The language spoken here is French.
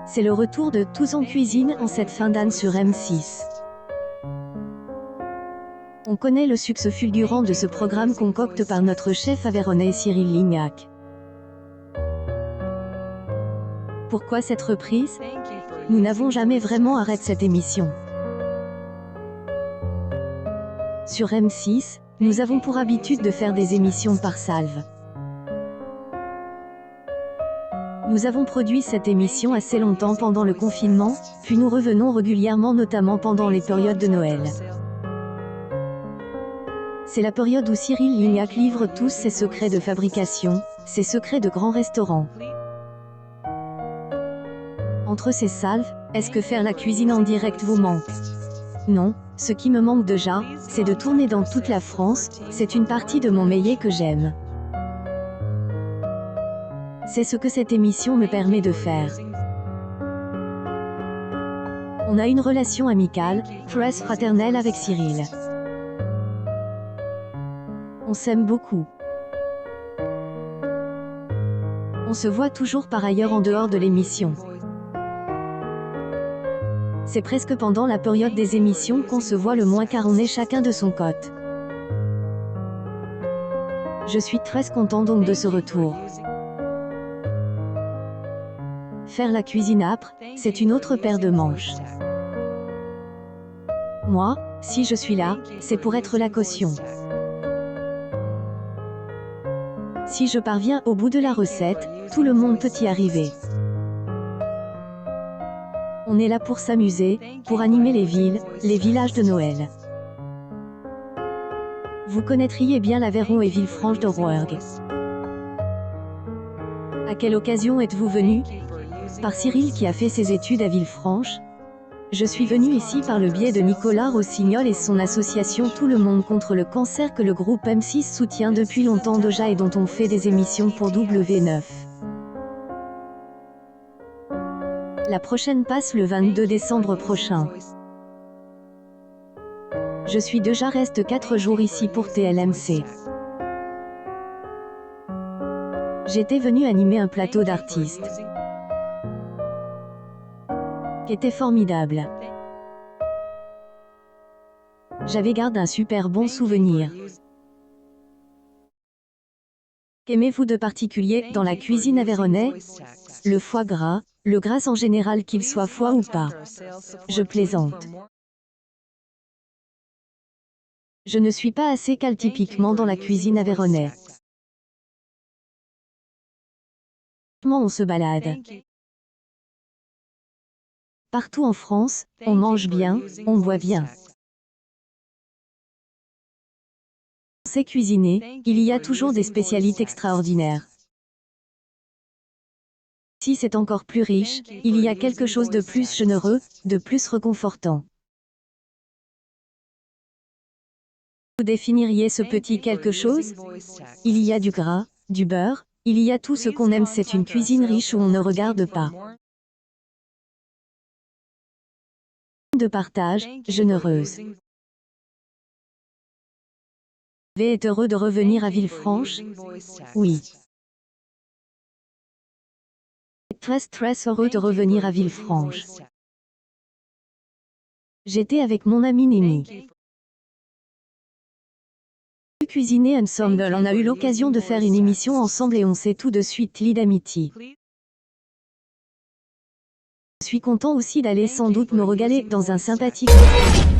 C'est le retour de Tous en cuisine en cette fin d'année sur M6. On connaît le succès fulgurant de ce programme concocté par notre chef aveyronnais Cyril Lignac. Pourquoi cette reprise? Nous n'avons jamais vraiment arrêté cette émission. Sur M6, nous avons pour habitude de faire des émissions par salve. Nous avons produit cette émission assez longtemps pendant le confinement, puis nous revenons régulièrement notamment pendant les périodes de Noël. C'est la période où Cyril Lignac livre tous ses secrets de fabrication, ses secrets de grands restaurants. Entre ces salves, est-ce que faire la cuisine en direct vous manque? Non, ce qui me manque déjà, c'est de tourner dans toute la France, c'est une partie de mon métier que j'aime. C'est ce que cette émission me permet de faire. On a une relation amicale, presque fraternelle avec Cyril. On s'aime beaucoup. On se voit toujours par ailleurs en dehors de l'émission. C'est presque pendant la période des émissions qu'on se voit le moins car on est chacun de son côté. Je suis très content donc de ce retour. Faire la cuisine âpre, c'est une autre paire de manches. Moi, si je suis là, c'est pour être la caution. Si je parviens au bout de la recette, tout le monde peut y arriver. On est là pour s'amuser, pour animer les villes, les villages de Noël. Vous connaîtriez bien l'Aveyron et Villefranche de Rouergue. À quelle occasion êtes-vous venu? Par Cyril qui a fait ses études à Villefranche. Je suis venu ici par le biais de Nicolas Rossignol et son association Tout le monde contre le cancer que le groupe M6 soutient depuis longtemps déjà et dont on fait des émissions pour W9. La prochaine passe le 22 décembre prochain. Je suis déjà reste 4 jours ici pour TLMC. J'étais venu animer un plateau d'artistes. Qui était formidable. J'avais gardé un super bon souvenir. Qu'aimez-vous de particulier dans la cuisine aveyronnaise? Le foie gras, le gras en général qu'il soit foie ou pas. Je plaisante. Je ne suis pas assez calé typiquement dans la cuisine aveyronnaise. On se balade. Partout en France, on mange bien, on boit bien. On sait cuisiner, il y a toujours des spécialités extraordinaires. Si c'est encore plus riche, il y a quelque chose de plus généreux, de plus réconfortant. Vous définiriez ce petit quelque chose? Il y a du gras, du beurre, il y a tout ce qu'on aime, c'est une cuisine riche où on ne regarde pas. De partage, généreuse. Vous êtes heureux de revenir à Villefranche? Oui. Très heureux de revenir à Villefranche. J'étais avec mon ami Némi. Cuisiner ensemble, on a eu l'occasion de faire une émission ensemble et on s'est tout de suite lié d'amitié. Je suis content aussi d'aller sans doute me régaler dans un sympathique restaurant.